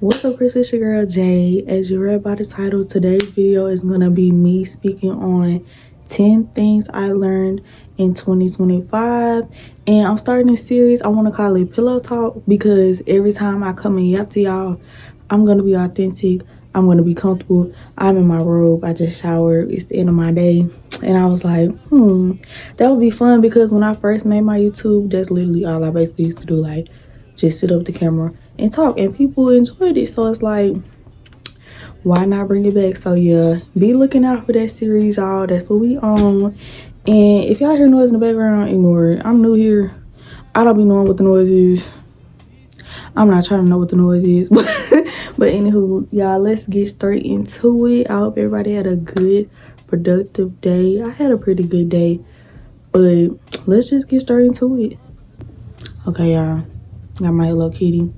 What's up, Chris? It's your girl Jade. As you read by the title, today's video is gonna be me speaking on 10 things I learned in 2025. And I'm starting this series. I want to call it Pillow Talk because every time I come and yap to y'all, I'm gonna be authentic. I'm gonna be comfortable. I'm in my robe. I just showered. It's the end of my day. And I was like, that would be fun because when I first made my YouTube, that's literally all I basically used to do. Like, just sit up the camera and talk, and people enjoyed it. So it's like, why not bring it back? So yeah, be looking out for that series, y'all. That's what we on. And if y'all hear noise in the background, ignore it. I'm new here. I don't be knowing what the noise is. I'm not trying to know what the noise is, but anywho, y'all, let's get straight into it. I hope everybody had a good, productive day. I had a pretty good day, but let's just get straight into it. Okay, y'all, got my Hello Kitty.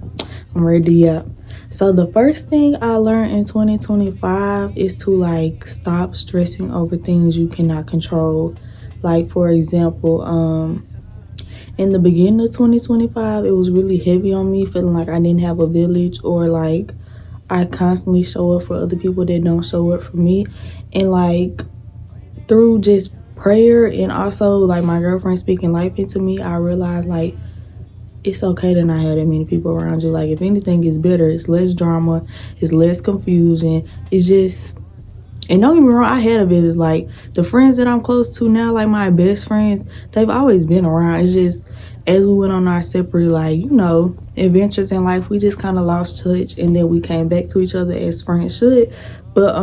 I'm ready to yap. So the first thing I learned in 2025 is to like stop stressing over things you cannot control. Like, for example, in the beginning of 2025, it was really heavy on me, feeling like I didn't have a village, or like I constantly show up for other people that don't show up for me. And like through just prayer and also like my girlfriend speaking life into me, I realized like it's okay to not have that many people around you. Like, if anything, it's better. It's less drama. It's less confusion. It's just, and don't get me wrong, I had a village. Like, the friends that I'm close to now, like my best friends, they've always been around. It's just, as we went on our separate, like, you know, adventures in life, we just kind of lost touch, and then we came back to each other as friends should. But,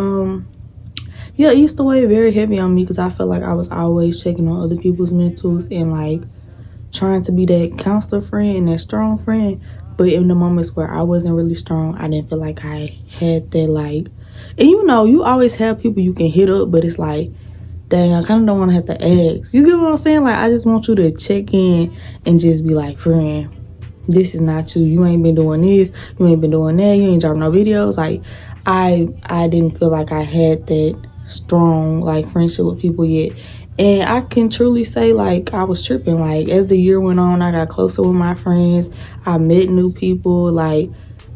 yeah, it used to weigh very heavy on me because I felt like I was always checking on other people's mentals and, like, trying to be that counselor friend and that strong friend. But in the moments where I wasn't really strong, I didn't feel like I had that, like, and you know, you always have people you can hit up, but it's like, dang, I kind of don't want to have to ask. You get what I'm saying? Like, I just want you to check in and just be like, friend, this is not you. You ain't been doing this. You ain't been doing that. You ain't dropping no videos. Like, I didn't feel like I had that strong, like, friendship with people yet. And I can truly say, like, I was tripping. Like, as the year went on, I got closer with my friends. I met new people. Like,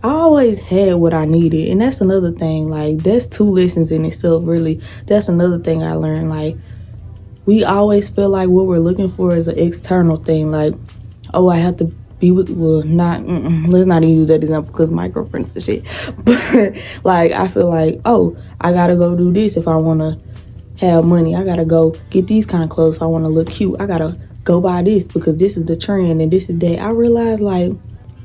I always had what I needed. And that's another thing. Like, that's 2 lessons in itself, really. That's another thing I learned. Like, we always feel like what we're looking for is an external thing. Like, oh, I have to be with, well, not, let's not even use that example because my girlfriend's and shit. But, like, I feel like, oh, I got to go do this if I want to have money. I gotta go get these kind of clothes if I want to look cute. I gotta go buy this because this is the trend and this is that. I realized, like,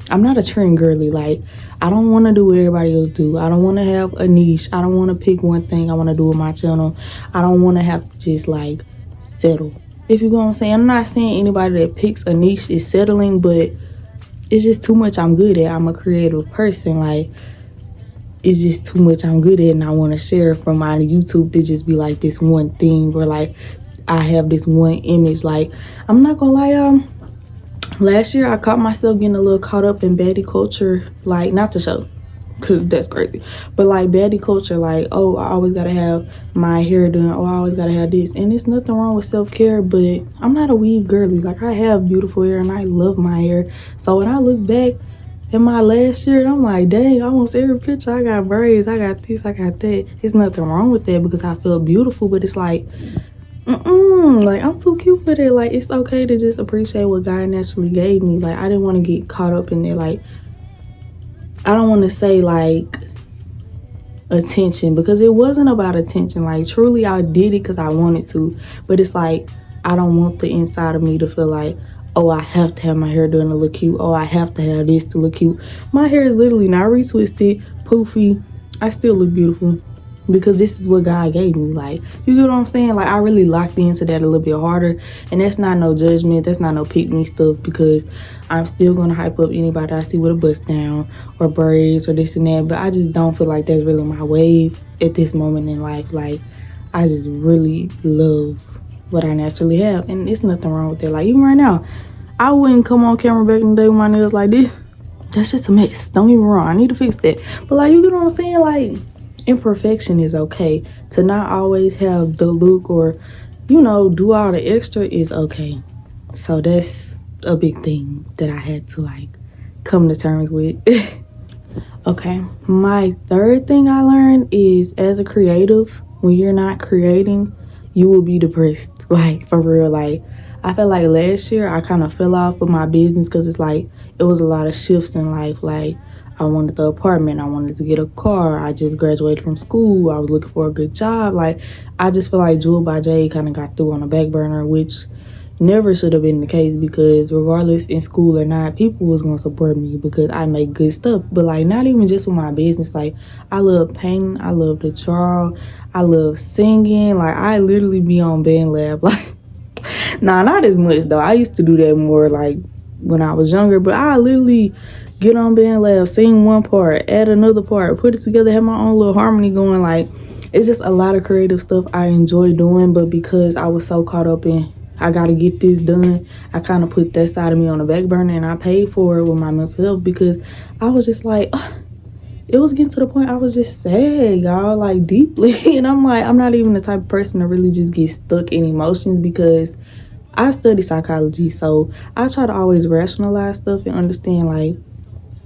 I'm not a trend girly. Like, I don't want to do what everybody else do. I don't want to have a niche. I don't want to pick one thing I want to do with my channel. I don't want to have to just like settle, if you know what I'm saying. I'm not saying anybody that picks a niche is settling, but it's just too much I'm good at. I'm a creative person. Like, it's just too much I'm good at, and I want to share from my YouTube to just be like this one thing, where like I have this one image. Like, I'm not gonna lie, last year I caught myself getting a little caught up in baddie culture. Like, not the show, cause that's crazy, but like baddie culture. Like, oh, I always gotta have my hair done. Oh, I always gotta have this. And there's nothing wrong with self-care, but I'm not a weave girly. Like, I have beautiful hair and I love my hair. So when I look back in my last year, I'm like, dang, almost every picture I got braids, I got this, I got that. There's nothing wrong with that because I feel beautiful, but it's like, like, I'm too cute for that. Like, it's okay to just appreciate what God naturally gave me. Like, I didn't want to get caught up in there. Like, I don't want to say like attention, because it wasn't about attention. Like, truly I did it because I wanted to, but it's like, I don't want the inside of me to feel like, oh, I have to have my hair done to look cute. Oh, I have to have this to look cute. My hair is literally not retwisted, poofy. I still look beautiful because this is what God gave me. Like, you get what I'm saying? Like, I really locked into that a little bit harder. And that's not no judgment. That's not no pick me stuff, because I'm still going to hype up anybody I see with a bust down or braids or this and that. But I just don't feel like that's really my wave at this moment in life. Like, I just really love what I naturally have, and it's nothing wrong with that. Like, even right now, I wouldn't come on camera back in the day with my nails like this. That's just a mess. Don't get me wrong, I need to fix that. But like, you get what I'm saying? Like, imperfection is okay. To not always have the look or, you know, do all the extra is okay. So that's a big thing that I had to like come to terms with. Okay, my third thing I learned is as a creative, when you're not creating, you will be depressed. Like, for real. Like, I feel like last year I kind of fell off with my business because it's like it was a lot of shifts in life. Like, I wanted the apartment, I wanted to get a car, I just graduated from school, I was looking for a good job. Like, I just feel like Jewel by Jade kind of got through on the back burner, which never should have been the case, because regardless in school or not, people was gonna support me because I make good stuff. But like, not even just with my business, like I love painting, I love to draw, I love singing. Like, I literally be on band lab. Like, nah, not as much though. I used to do that more like when I was younger, but I literally get on band lab, sing one part, add another part, put it together, have my own little harmony going. Like, it's just a lot of creative stuff I enjoy doing. But because I was so caught up in I gotta get this done, I kind of put that side of me on the back burner, and I paid for it with my mental health because I was just like, ugh. It was getting to the point I was just sad, y'all, like deeply. And I'm like, I'm not even the type of person to really just get stuck in emotions, because I study psychology, so I try to always rationalize stuff and understand like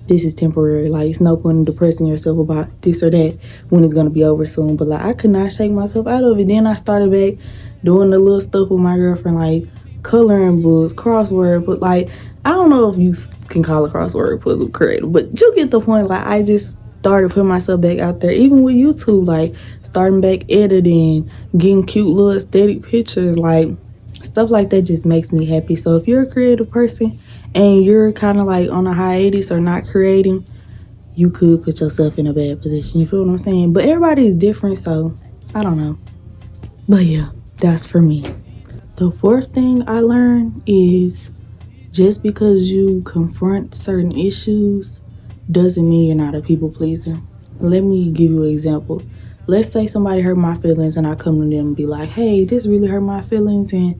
this is temporary. Like, it's no point in depressing yourself about this or that when it's gonna be over soon. But like, I could not shake myself out of it. Then I started back doing the little stuff with my girlfriend, like coloring books, crossword. But like, I don't know if you can call a crossword puzzle creative, but you get the point. Like, I just started putting myself back out there, even with YouTube, like starting back editing, getting cute little aesthetic pictures, like stuff like that just makes me happy. So if you're a creative person and you're kind of like on a hiatus or not creating, you could put yourself in a bad position. You feel what I'm saying? But everybody is different, so I don't know. But yeah, that's for me. The fourth thing I learned is just because you confront certain issues doesn't mean you're not a people pleaser. Let me give you an example. Let's say somebody hurt my feelings and I come to them and be like, hey, this really hurt my feelings and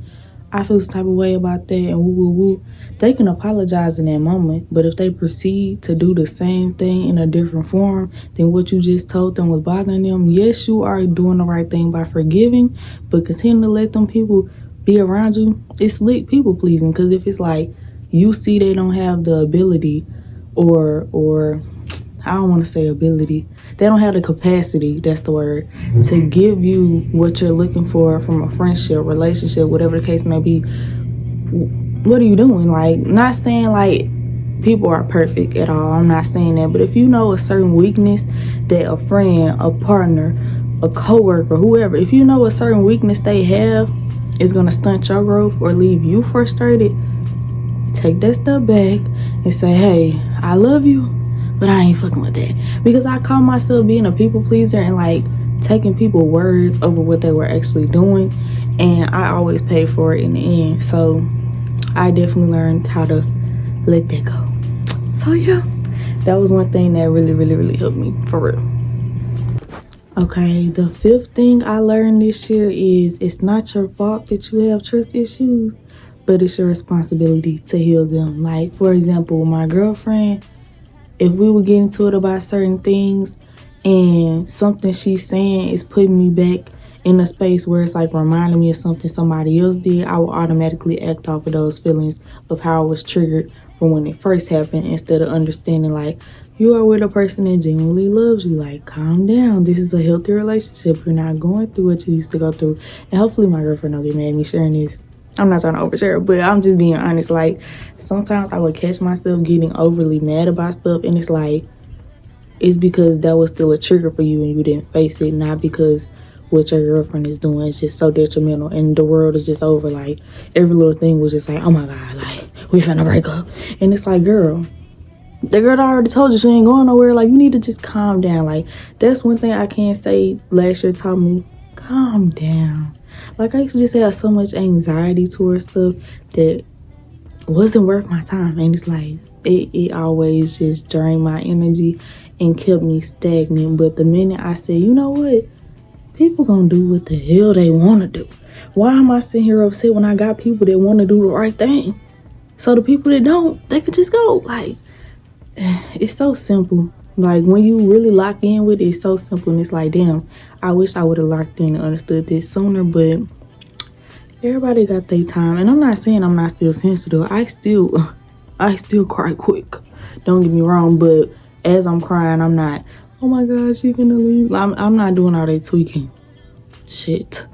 I feel some type of way about that and woo woo woo. They can apologize in that moment, but if they proceed to do the same thing in a different form than what you just told them was bothering them, yes, you are doing the right thing by forgiving, but continue to let them people be around you. It's slick people pleasing, because if it's like you see they don't have the ability or I don't want to say ability, they don't have the capacity, that's the word, to give you what you're looking for from a friendship, relationship, whatever the case may be, what are you doing? Like, not saying like people are perfect at all, I'm not saying that, but if you know a certain weakness that a friend, a partner, a coworker, whoever, if you know a certain weakness they have is going to stunt your growth or leave you frustrated, take that step back and say, hey, I love you, but I ain't fucking with that. Because I call myself being a people pleaser and like taking people's words over what they were actually doing, and I always pay for it in the end. So I definitely learned how to let that go. So yeah, that was one thing that really helped me, for real. Okay, the fifth thing I learned this year is it's not your fault that you have trust issues, but it's your responsibility to heal them. Like, for example, my girlfriend, if we would get into it about certain things and something she's saying is putting me back in a space where it's like reminding me of something somebody else did, I will automatically act off of those feelings of how I was triggered from when it first happened, instead of understanding like, you are with a person that genuinely loves you. Like, calm down. This is a healthy relationship. You're not going through what you used to go through. And hopefully my girlfriend don't get mad at me sharing this. I'm not trying to overshare, but I'm just being honest. Like, sometimes I would catch myself getting overly mad about stuff, and it's like, it's because that was still a trigger for you and you didn't face it, not because what your girlfriend is doing is just so detrimental and the world is just over. Like, every little thing was just like, oh my God, like, we finna break up. And it's like, girl, the girl already told you she ain't going nowhere. Like, you need to just calm down. Like, that's one thing I can't say last year taught me. Calm down. Like, I used to just have so much anxiety towards stuff that wasn't worth my time. And it's like, it always just drained my energy and kept me stagnant. But the minute I said, you know what? People gonna do what the hell they want to do. Why am I sitting here upset when I got people that want to do the right thing? So the people that don't, they could just go. Like, it's so simple. Like, when you really lock in with it, it's so simple. And it's like, damn, I wish I would have locked in and understood this sooner. But everybody got their time. And I'm not saying I'm not still sensitive. I still cry quick. Don't get me wrong. But as I'm crying, I'm not, oh my gosh, she gonna leave. I'm not doing all that tweaking shit.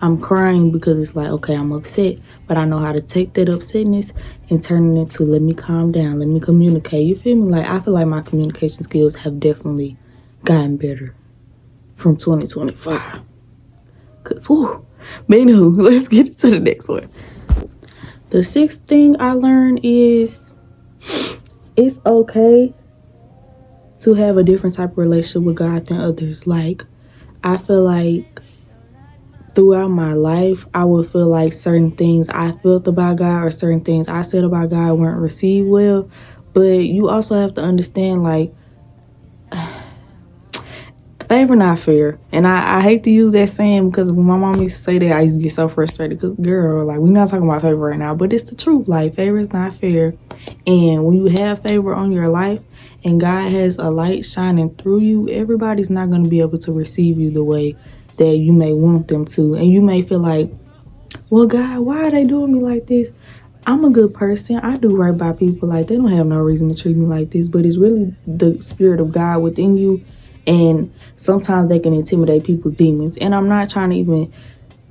I'm crying because it's like, okay, I'm upset, but I know how to take that upsetness and turn it into, let me calm down, let me communicate. You feel me? Like, I feel like my communication skills have definitely gotten better from 2025. Cause whoo. But anywho, let's get into the next one. The sixth thing I learned is it's okay to have a different type of relationship with God than others. Like, I feel like throughout my life, I would feel like certain things I felt about God or certain things I said about God weren't received well. But you also have to understand, like, favor not fair. And I hate to use that saying because when my mom used to say that, I used to get so frustrated because, girl, like, we're not talking about favor right now, but it's the truth. Like, favor is not fair. And when you have favor on your life and God has a light shining through you, everybody's not going to be able to receive you the way that you may want them to. And you may feel like, well, God, why are they doing me like this? I'm a good person. I do right by people. Like, they don't have no reason to treat me like this. But it's really the spirit of God within you. And sometimes they can intimidate people's demons. And I'm not trying to even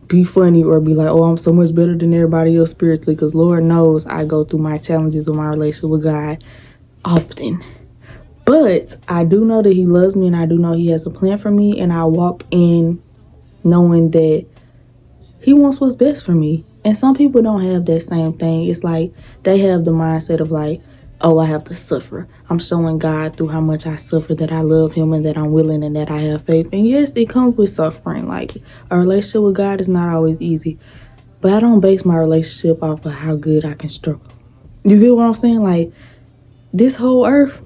be funny or be like, oh, I'm so much better than everybody else spiritually. Because Lord knows I go through my challenges with my relationship with God often. But I do know that he loves me and I do know he has a plan for me. And I walk in knowing that he wants what's best for me. And some people don't have that same thing. It's like they have the mindset of like, oh, I have to suffer. I'm showing God through how much I suffer that I love him and that I'm willing and that I have faith. And yes, it comes with suffering. Like, a relationship with God is not always easy. But I don't base my relationship off of how good I can struggle. You get what I'm saying? Like, this whole earth,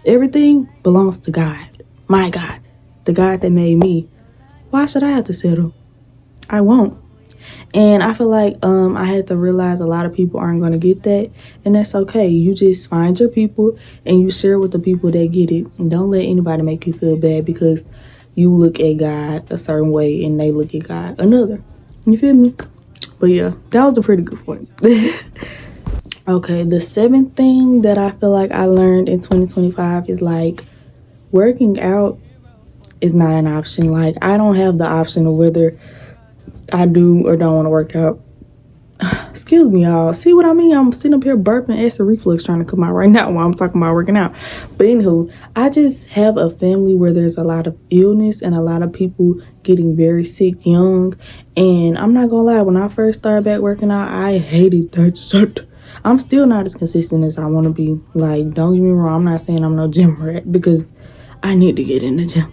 everything belongs to God. My God. The God that made me. Why should I have to settle? I won't. And I feel like I had to realize a lot of people aren't going to get that. And that's okay. You just find your people and you share with the people that get it. And don't let anybody make you feel bad because you look at God a certain way and they look at God another. You feel me? But yeah, that was a pretty good point. Okay, the seventh thing that I feel like I learned in 2025 is like working out is not an option. Like, I don't have the option of whether I do or don't want to work out. Excuse me, y'all. See what I mean? I'm sitting up here burping, acid reflux trying to come out right now while I'm talking about working out. But anywho, I just have a family where there's a lot of illness and a lot of people getting very sick young. And I'm not gonna lie, when I first started back working out, I hated that shit. I'm still not as consistent as I want to be. Like, don't get me wrong, I'm not saying I'm no gym rat because I need to get in the gym.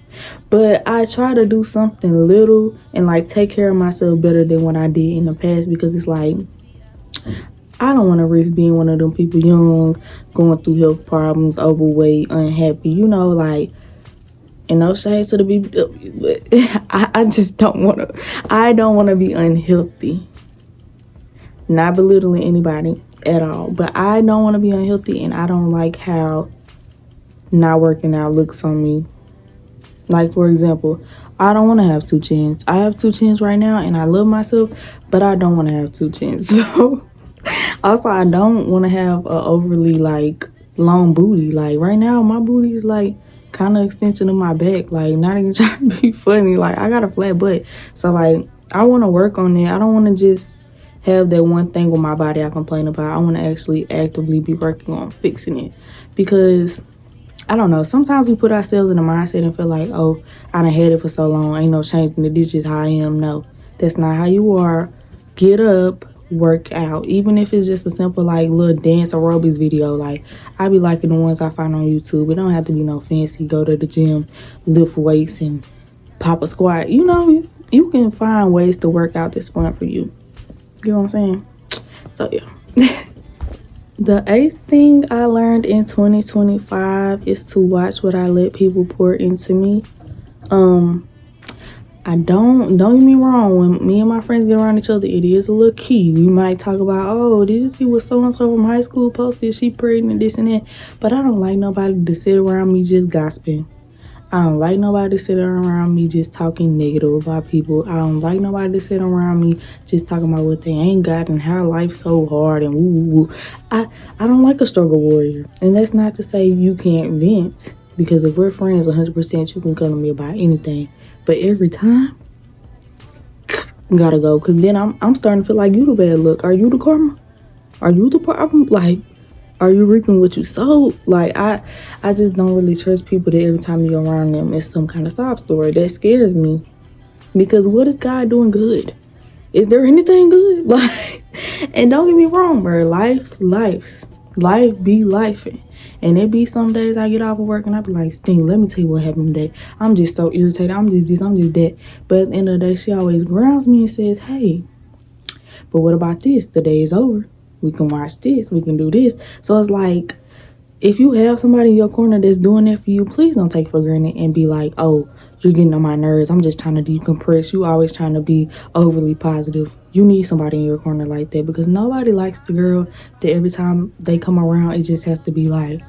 But I try to do something little and like take care of myself better than what I did in the past because it's like, I don't want to risk being one of them people young, going through health problems, overweight, unhappy, you know, like, and no shade to the BBW, but I just don't want to, I don't want to be unhealthy. Not belittling anybody at all, but I don't want to be unhealthy and I don't like how not working out looks on me. Like, for example, I don't want to have two chins. I have two chins right now and I love myself, but I don't want to have two chins. So also, I don't want to have a overly like long booty. Like, right now my booty is like kind of extension of my back. Like, not even trying to be funny. Like, I got a flat butt, so like I want to work on it. I don't want to just have that one thing with my body I complain about. I want to actually actively be working on fixing it because I don't know, sometimes we put ourselves in a mindset and feel like, oh, I done had it for so long, ain't no changing it, this is just how I am. No, that's not how you are. Get up, work out, even if it's just a simple like little dance aerobics video. Like, I be liking the ones I find on YouTube. It don't have to be no fancy, go to the gym, lift weights and pop a squat. You know, you can find ways to work out that's fun for you. You know what I'm saying? So yeah. The eighth thing I learned in 2025 is to watch what I let people pour into me. I don't get me wrong, when me and my friends get around each other, it is a little key. We might talk about, oh, did you see what so-and-so from high school posted? She pregnant, this and that. But I don't like nobody to sit around me just gossiping. I don't like nobody to sit around me just talking negative about people. I don't like nobody to sit around me just talking about what they ain't got and how life's so hard and woo woo woo. I don't like a struggle warrior. And that's not to say you can't vent Because if we're friends 100%, you can come to me about anything. But every time, gotta go. Because then I'm starting to feel like you the bad luck. Are you the karma? Are you the problem? Like, are you reaping what you sowed? Like, I just don't really trust people that every time you're around them, it's some kind of sob story. That scares me. Because what is God doing good? Is there anything good? Like, and don't get me wrong, bro. Life be life. And it be some days I get off of work and I be like, Sting, let me tell you what happened today. I'm just so irritated. I'm just this, I'm just that. But at the end of the day, she always grounds me and says, hey, but what about this? The day is over. We can watch this. We can do this. So it's like, if you have somebody in your corner that's doing that for you, please don't take it for granted and be like, oh, you're getting on my nerves. I'm just trying to decompress. You always trying to be overly positive. You need somebody in your corner like that, because nobody likes the girl that every time they come around, it just has to be like,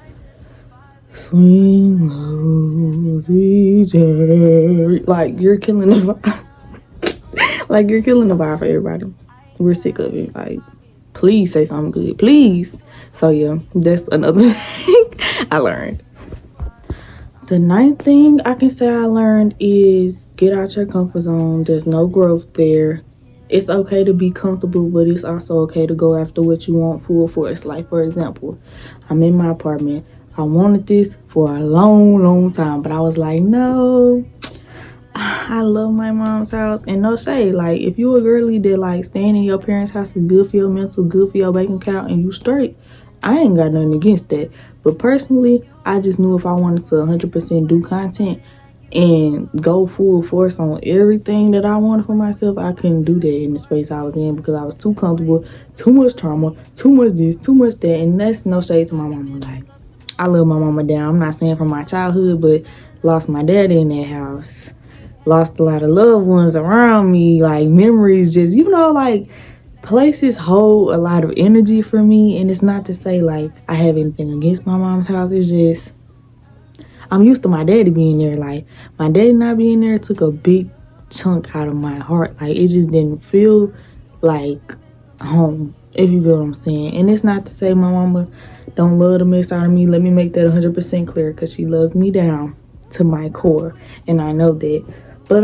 swing low, sweet cherry. Like, you're killing the vibe. Like, you're killing the vibe for everybody. We're sick of it. Like, please say something good. Please. So, yeah, that's another thing I learned. The ninth thing I can say I learned is get out your comfort zone. There's no growth there. It's okay to be comfortable, but it's also okay to go after what you want full force. Like, for example, I'm in my apartment. I wanted this for a long time, but I was like, no, I love my mom's house. And no shade, like, if you a girly that like staying in your parents' house is good for your mental, good for your bank account, and you straight, I ain't got nothing against that. But personally, I just knew if I wanted to 100% do content and go full force on everything that I wanted for myself, I couldn't do that in the space I was in, because I was too comfortable, too much trauma, too much this, too much that. And that's no shade to my mama. Like, I love my mama down. I'm not saying from my childhood, but lost my daddy in that house. Lost a lot of loved ones around me. Like, memories just, like, places hold a lot of energy for me. And it's not to say like I have anything against my mom's house. It's just I'm used to my daddy being there. Like, my daddy not being there took a big chunk out of my heart. Like, it just didn't feel like home, if you get what I'm saying. And it's not to say my mama don't love the mess out of me. Let me make that 100% clear, because she loves me down to my core, and I know that. But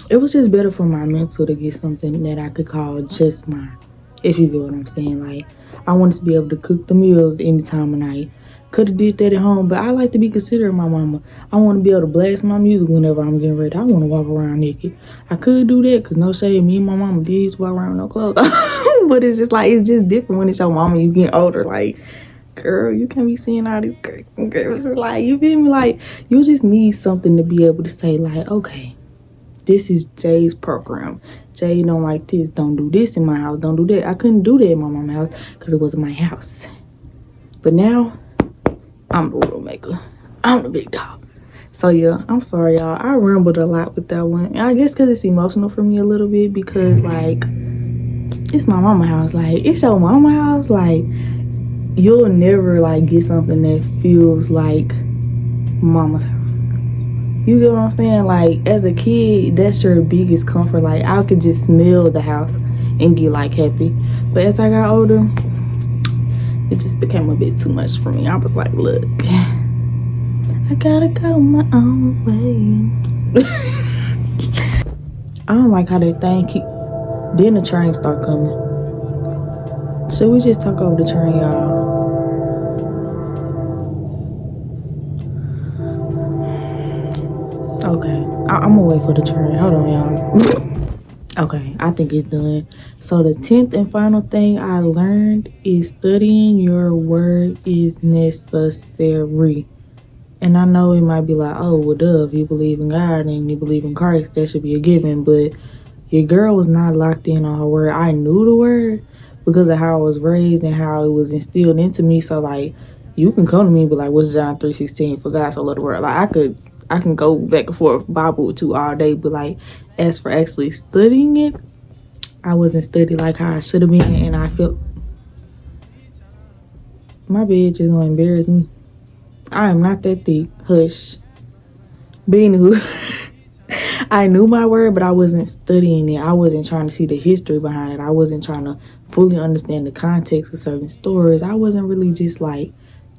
it was just better for my mental to get something that I could call just mine, if you get what I'm saying. Like, I wanted to be able to cook the meals any time of night. Could have did that at home, but I like to be considerate of my mama. I want to be able to blast my music whenever I'm getting ready. I want to walk around naked. I could do that, because no shade, me and my mama did used to walk around with no clothes. But it's just like, it's just different when it's your mama, you get older. Like, girl, you can't be seeing all these girls. Like, you feel me? Like, you just need something to be able to say, like, okay, this is Jade's program. Jade don't like this. Don't do this in my house. Don't do that. I couldn't do that in my mama's house because it wasn't my house. But now, I'm the rule maker. I'm the big dog. So, yeah, I'm sorry, y'all. I rambled a lot with that one. And I guess because it's emotional for me a little bit, because, like, it's my mama's house. Like, it's your mama's house. Like, you'll never, like, get something that feels like mama's house. You get what I'm saying? Like, as a kid, that's your biggest comfort. Like, I could just smell the house and get, like, happy. But as I got older, it just became a bit too much for me. I was like, look, I gotta go my own way. I don't like how that thing keep... Then the train start coming. Should we just talk over the train, y'all? Okay, I'm gonna wait for the train. Hold on, y'all. Okay, I think it's done. So the 10th and final thing I learned is studying your word is necessary. And I know it might be like, oh, well, duh, if you believe in God and you believe in Christ, that should be a given. But your girl was not locked in on her word. I knew the word because of how I was raised and how it was instilled into me. So, like, you can come to me and be like, what's John 3:16? For God so loved the world. Like, I can go back and forth Bible with you all day, but like, as for actually studying it, I wasn't studied like how I should have been, and I feel my bed just gonna embarrass me. I am not that thick. Hush. Being who I knew my word, but I wasn't studying it. I wasn't trying to see the history behind it. I wasn't trying to fully understand the context of certain stories. I wasn't really just like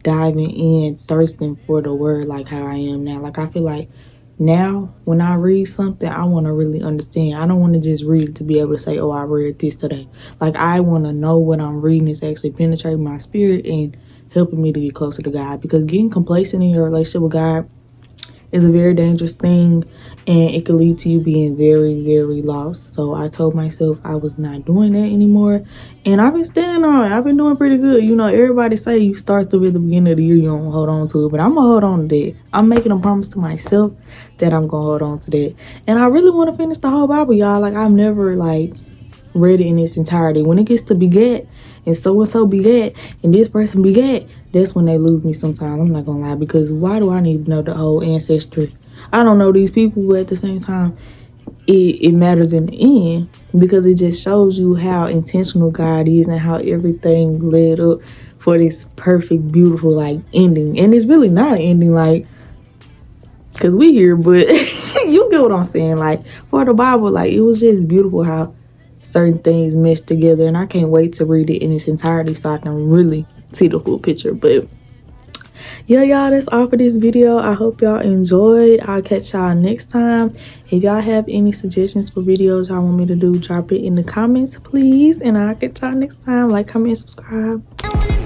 diving in, thirsting for the word like how I am now. Like, I feel like now when I read something, I want to really understand. I don't want to just read to be able to say, oh, I read this today. Like, I want to know what I'm reading is actually penetrating my spirit and helping me to get closer to God. Because getting complacent in your relationship with God is a very dangerous thing, and it could lead to you being very, very lost. So I told myself I was not doing that anymore, and I've been standing on it. I've been doing pretty good. You know, everybody say you start stuff at the beginning of the year, you don't hold on to it, but I'm gonna hold on to that. I'm making a promise to myself that I'm gonna hold on to that. And I really want to finish the whole Bible, y'all. Like, I've never like read it in its entirety. When it gets to beget and so beget and this person beget, that's when they lose me sometimes. I'm not gonna lie, because why do I need to know the whole ancestry? I don't know these people, but at the same time, it matters in the end, because it just shows you how intentional God is and how everything led up for this perfect, beautiful like ending. And it's really not an ending, like, because we here, but you get what I'm saying. Like, for the Bible, like, it was just beautiful how certain things meshed together, and I can't wait to read it in its entirety so I can really see the full picture. But yeah, y'all, that's all for this video. I hope y'all enjoyed. I'll catch y'all next time. If y'all have any suggestions for videos y'all want me to do, drop it in the comments, please, and I'll catch y'all next time. Like, comment, subscribe.